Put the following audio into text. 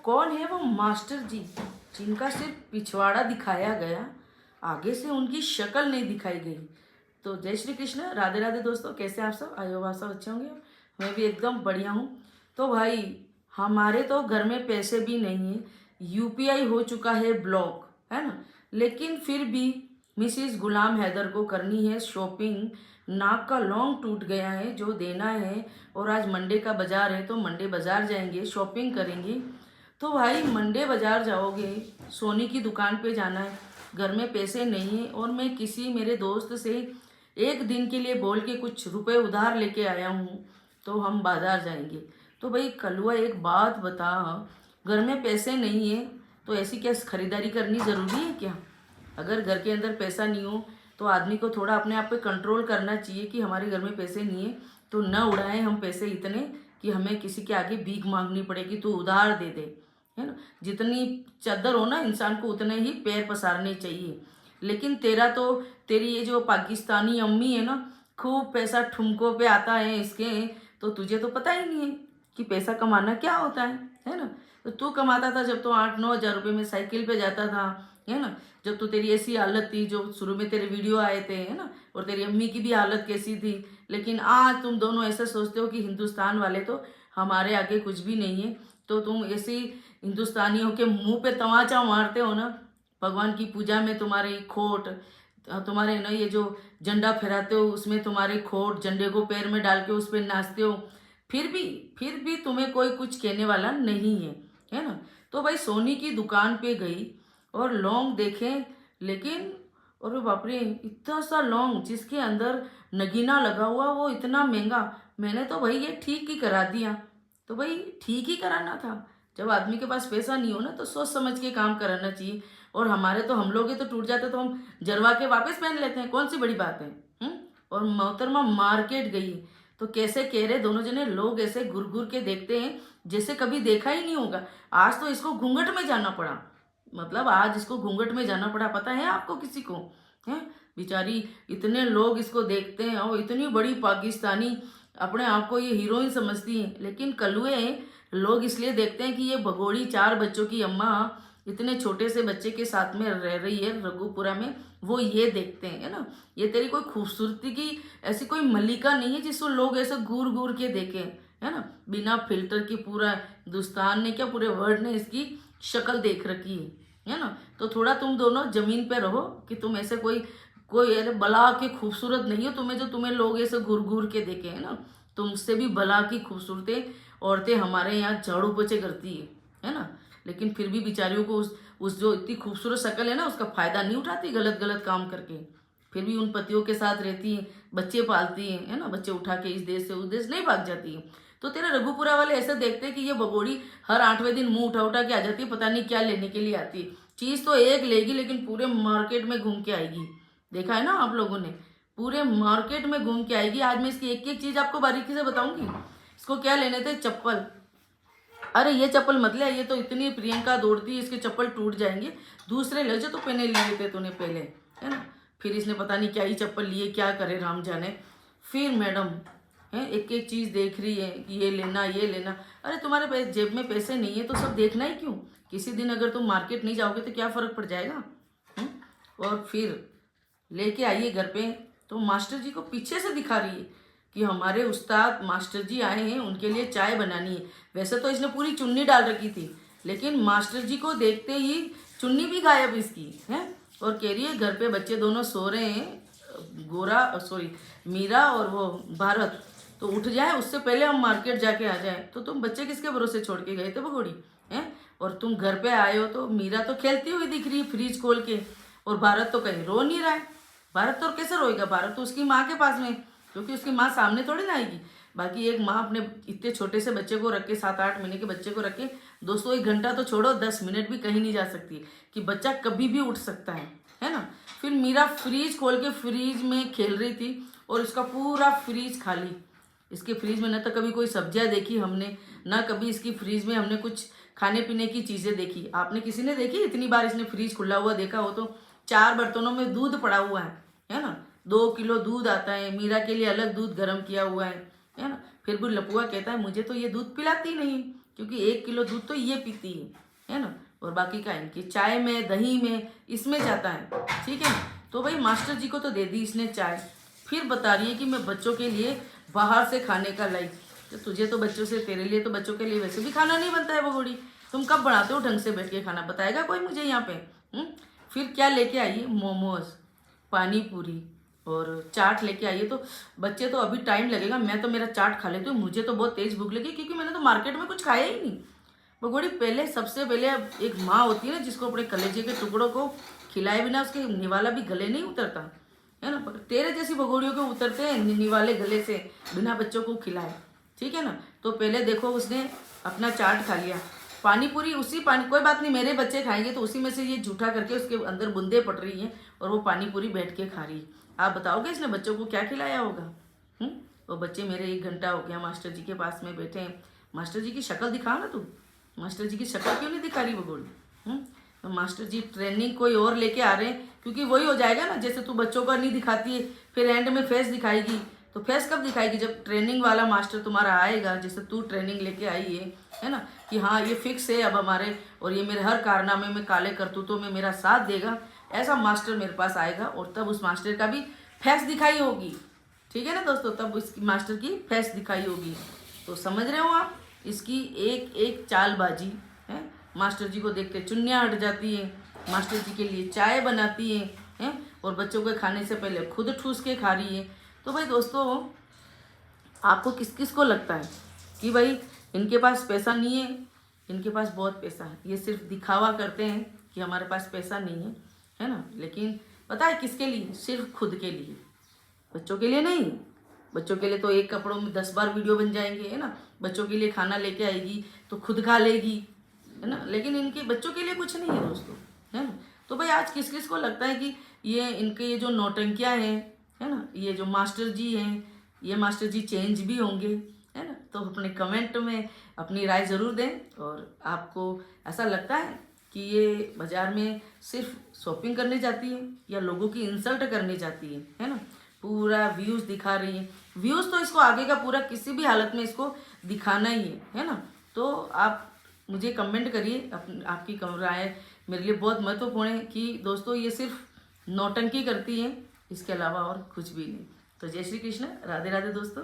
कौन है वो मास्टर जी जिनका सिर्फ पिछवाड़ा दिखाया गया, आगे से उनकी शक्ल नहीं दिखाई गई। तो जय श्री कृष्ण, राधे राधे दोस्तों, कैसे आप सब? आई होप आप सब अच्छे होंगे। मैं भी एकदम बढ़िया हूँ। तो भाई हमारे तो घर में पैसे भी नहीं है, यूपीआई हो चुका है ब्लॉक, है ना, लेकिन फिर भी मिसिस गुलाम हैदर को करनी है शॉपिंग। नाक का लौंग टूट गया है जो देना है, और आज मंडे का बाजार है तो मंडे बाजार जाएंगे, शॉपिंग करेंगे। तो भाई मंडे बाजार जाओगे, सोनी की दुकान पे जाना है, घर में पैसे नहीं है, और मैं किसी मेरे दोस्त से एक दिन के लिए बोल के कुछ रुपए उधार लेके आया हूँ, तो हम बाजार जाएंगे। तो भाई कलुआ एक बात बता, घर में पैसे नहीं है तो ऐसी क्या खरीदारी करनी ज़रूरी है क्या? अगर घर के अंदर पैसा नहीं हो तो आदमी को थोड़ा अपने आप पे कंट्रोल करना चाहिए कि हमारे घर में पैसे नहीं है तो न उड़ाएं हम पैसे इतने कि हमें किसी के आगे भीख मांगनी पड़े कि तू उधार दे दे, है ना। जितनी चादर हो ना इंसान को उतने ही पैर पसारने चाहिए। लेकिन तेरी ये जो पाकिस्तानी अम्मी है ना, खूब पैसा ठुमकों पे आता है इसके, तो तुझे तो पता ही नहीं है कि पैसा कमाना क्या होता है ना। तो तू कमाता था जब तो 8-9 हज़ार रुपये में साइकिल पे जाता था, है ना। जब तो तेरी ऐसी हालत थी, जो शुरू में तेरे वीडियो आए थे, है ना, और तेरी अम्मी की भी हालत कैसी थी। लेकिन आज तुम दोनों ऐसा सोचते हो कि हिंदुस्तान वाले तो हमारे आगे कुछ भी नहीं है, तो तुम ऐसे हिंदुस्तानियों के मुंह पे तमाचा मारते हो ना। भगवान की पूजा में तुम्हारी खोट, तुम्हारे ना ये जो झंडा फहराते हो उसमें तुम्हारी खोट, झंडे को पैर में डाल के उस पर नाचते हो, फिर भी तुम्हें कोई कुछ कहने वाला नहीं है ना। तो भाई सोनी की दुकान पे गई और लौंग देखे, लेकिन अरे बाप रे, इतना सा लौंग जिसके अंदर नगीना लगा हुआ, वो इतना महंगा। मैंने तो भाई ये ठीक ही करा दिया। तो भाई ठीक ही कराना था। जब आदमी के पास पैसा नहीं हो ना तो सोच समझ के काम कराना चाहिए। और हमारे तो, हम लोग तो टूट जाते तो हम जरवा के वापस पहन लेते हैं, कौन सी बड़ी बात है। और मोहतरमा मार्केट गई तो कैसे कह रहे दोनों जने, लोग ऐसे घुर घुर के देखते हैं जैसे कभी देखा ही नहीं होगा। आज तो इसको घूंघट में जाना पड़ा, मतलब आज इसको घूंघट में जाना पड़ा, पता है आपको किसी को? है बेचारी, इतने लोग इसको देखते हैं और इतनी बड़ी पाकिस्तानी अपने आप को ये हीरोइन समझती है। लेकिन कलुए लोग इसलिए देखते हैं कि ये भगोड़ी 4 बच्चों की अम्मा इतने छोटे से बच्चे के साथ में रह रही है रघुपुरा में, वो ये देखते हैं, है ना। ये तेरी कोई खूबसूरती की ऐसी कोई मलिका नहीं है जिसको लोग ऐसे घूर घूर के देखें, है ना। बिना फिल्टर की पूरा हिंदुस्तान ने क्या, पूरे वर्ल्ड ने इसकी शक्ल देख रखी है ना। तो थोड़ा तुम दोनों जमीन पे रहो कि तुम ऐसे कोई कोई अरे बला के खूबसूरत नहीं हो तुम्हें, जो तुम्हें लोग ऐसे घूर घूर के देखे, है ना। तुमसे भी बला की खूबसूरतें औरतें हमारे यहाँ झाड़ू पोछे करती है ना। लेकिन फिर भी बेचारियों को उस जो इतनी खूबसूरत शक्ल है ना, उसका फायदा नहीं उठाती, गलत गलत काम करके। फिर भी उन पतियों के साथ रहती हैं, बच्चे पालती हैं, है ना, बच्चे उठा के इस देश से उस देश नहीं भाग जाती है। तो तेरे रघुपुरा वाले ऐसे देखते हैं कि ये बगोड़ी हर 8वें दिन मुंह उठा उठा के आ जाती है, पता नहीं क्या लेने के लिए आती है। चीज तो एक लेगी लेकिन पूरे मार्केट में घूम के आएगी। देखा है ना आप लोगों ने, पूरे मार्केट में घूम के आएगी। आज मैं इसकी एक एक चीज आपको बारीकी से बताऊंगी। इसको क्या लेने थे? चप्पल। अरे ये चप्पल मत ले, ये तो इतनी प्रियंका दौड़ती है, इसके चप्पल टूट जाएंगे, दूसरे ले जो तो पहने लिए थे तूने पहले, है ना। फिर इसने पता नहीं क्या ही चप्पल लिए, क्या करे राम जाने। फिर मैडम है एक एक चीज़ देख रही है कि ये लेना ये लेना। अरे तुम्हारे जेब में पैसे नहीं है तो सब देखना ही क्यों? किसी दिन अगर तुम मार्केट नहीं जाओगे तो क्या फ़र्क पड़ जाएगा? और फिर लेके आइए घर पे, तो मास्टर जी को पीछे से दिखा रही है कि हमारे उस्ताद मास्टर जी आए हैं, उनके लिए चाय बनानी है। वैसे तो इसने पूरी चुन्नी डाल रखी थी, लेकिन मास्टर जी को देखते ही चुन्नी भी गायब इसकी है। और कह रही है घर पे बच्चे दोनों सो रहे हैं, मीरा और वो भारत, तो उठ जाए उससे पहले हम मार्केट जाके आ जाए। तो तुम बच्चे किसके भरोसे छोड़ के गए थे भगोड़ी? हैं? और तुम घर पे आए हो तो मीरा तो खेलती हुई दिख रही है फ्रिज खोल के, और भारत तो कहीं रो नहीं रहा है। भारत तो कैसे रोएगा? भारत तो उसकी माँ के पास में, क्योंकि उसकी माँ सामने थोड़ी ना आएगी। बाकी एक माँ अपने इतने छोटे से बच्चे को रख के, 7-8 महीने के बच्चे को रख के, दोस्तों 1 घंटा तो छोड़ो, 10 मिनट भी कहीं नहीं जा सकती, कि बच्चा कभी भी उठ सकता है ना। फिर मीरा फ्रिज खोल के फ्रिज में खेल रही थी और इसका पूरा फ्रिज खाली। इसके फ्रिज में न तो कभी कोई सब्जियां देखी हमने, ना कभी इसकी फ्रिज में हमने कुछ खाने पीने की चीज़ें देखी। आपने किसी ने देखी इतनी बार इसने फ्रिज खुला हुआ देखा हो? तो 4 बर्तनों में दूध पड़ा हुआ है ना। 2 किलो दूध आता है, मीरा के लिए अलग दूध गर्म किया हुआ है ना। फिर भी लपुआ कहता है मुझे तो ये दूध पिलाती नहीं, क्योंकि 1 किलो दूध तो ये पीती है ना, और बाकी का इनकी चाय में, दही में, इसमें जाता है, ठीक है ना। तो भाई मास्टर जी को तो दे दी इसने चाय, फिर बता रही है कि मैं बच्चों के लिए बाहर से खाने का लाई। तो तुझे तो बच्चों से, तेरे लिए तो बच्चों के लिए वैसे भी खाना नहीं बनता है बगोड़ी, तुम कब बनाते हो ढंग से बैठ के खाना, बताएगा कोई मुझे यहाँ पे? फिर क्या लेके आई है, मोमोज, पानी पूरी और चाट लेके आई है। तो बच्चे तो अभी टाइम लगेगा, मैं तो मेरा चाट खा लेती हूँ, मुझे तो बहुत तेज भूख लगी, क्योंकि मैंने तो मार्केट में कुछ खाया ही नहीं बगोड़ी। पहले सबसे पहले एक माँ होती है ना, जिसको अपने कलेजे के टुकड़ों को खिलाए बिना उसके निवाला भी गले नहीं उतरता है ना। तेरे जैसी भगोड़ियों के उतरते हैं निवाले गले से बिना बच्चों को खिलाए, ठीक है ना। तो पहले देखो उसने अपना चाट खा लिया, पानी पूरी उसी पानी, कोई बात नहीं मेरे बच्चे खाएंगे तो उसी में से ये झूठा करके उसके अंदर बूंदे पड़ रही हैं और वो पानी पूरी बैठ के खा रही है। आप बताओगे इसने बच्चों को क्या खिलाया होगा? वो बच्चे मेरे 1 घंटा हो गया मास्टर जी के पास में बैठे हैं। मास्टर जी की शक्ल दिखा ना तू, मास्टर जी की शक्ल क्यों नहीं दिखा रही बगोड़ी? तो मास्टर जी ट्रेनिंग कोई और लेके आ रहे हैं, क्योंकि वही हो जाएगा ना, जैसे तू बच्चों का नहीं दिखाती है फिर एंड में फेस दिखाएगी। तो फेस कब दिखाएगी? जब ट्रेनिंग वाला मास्टर तुम्हारा आएगा, जैसे तू ट्रेनिंग लेके आई है ना, कि हाँ ये फिक्स है अब हमारे, और ये मेरे हर कारनामे में, काले करतूतों में मेरा साथ देगा, ऐसा मास्टर मेरे पास आएगा। और तब उस मास्टर का भी फेस दिखाई होगी, ठीक है ना दोस्तों, तब उस मास्टर की फेस दिखाई होगी। तो समझ रहे हो आप इसकी एक एक चालबाजी है। मास्टर जी को देख के चुन्नियाँ हट जाती हैं, मास्टर जी के लिए चाय बनाती हैं, और बच्चों के खाने से पहले खुद ठूस के खा रही है। तो भाई दोस्तों, आपको किस किस को लगता है कि भाई इनके पास पैसा नहीं है? इनके पास बहुत पैसा है, ये सिर्फ दिखावा करते हैं कि हमारे पास पैसा नहीं है ना। लेकिन पता है किसके लिए? सिर्फ खुद के लिए, बच्चों के लिए नहीं। बच्चों के लिए तो एक कपड़ों में 10 बार वीडियो बन जाएंगे, है ना। बच्चों के लिए खाना लेके आएगी तो खुद खा लेगी, है ना। लेकिन इनके बच्चों के लिए कुछ नहीं है दोस्तों, है ना। तो भाई आज किस किस को लगता है कि ये इनके ये जो नौटंकियाँ हैं, है ना, ये जो मास्टर जी हैं, ये मास्टर जी चेंज भी होंगे, है ना। तो अपने कमेंट में अपनी राय ज़रूर दें। और आपको ऐसा लगता है कि ये बाज़ार में सिर्फ शॉपिंग करने जाती है या लोगों की इंसल्ट करने जाती है ना। पूरा व्यूज़ दिखा रही है, व्यूज़ तो इसको आगे का पूरा किसी भी हालत में इसको दिखाना ही है ना। तो आप मुझे कमेंट करिए, आपकी राय मेरे लिए बहुत महत्वपूर्ण है कि दोस्तों ये सिर्फ नौटंकी करती है, इसके अलावा और कुछ भी नहीं। तो जय श्री कृष्ण, राधे राधे दोस्तों।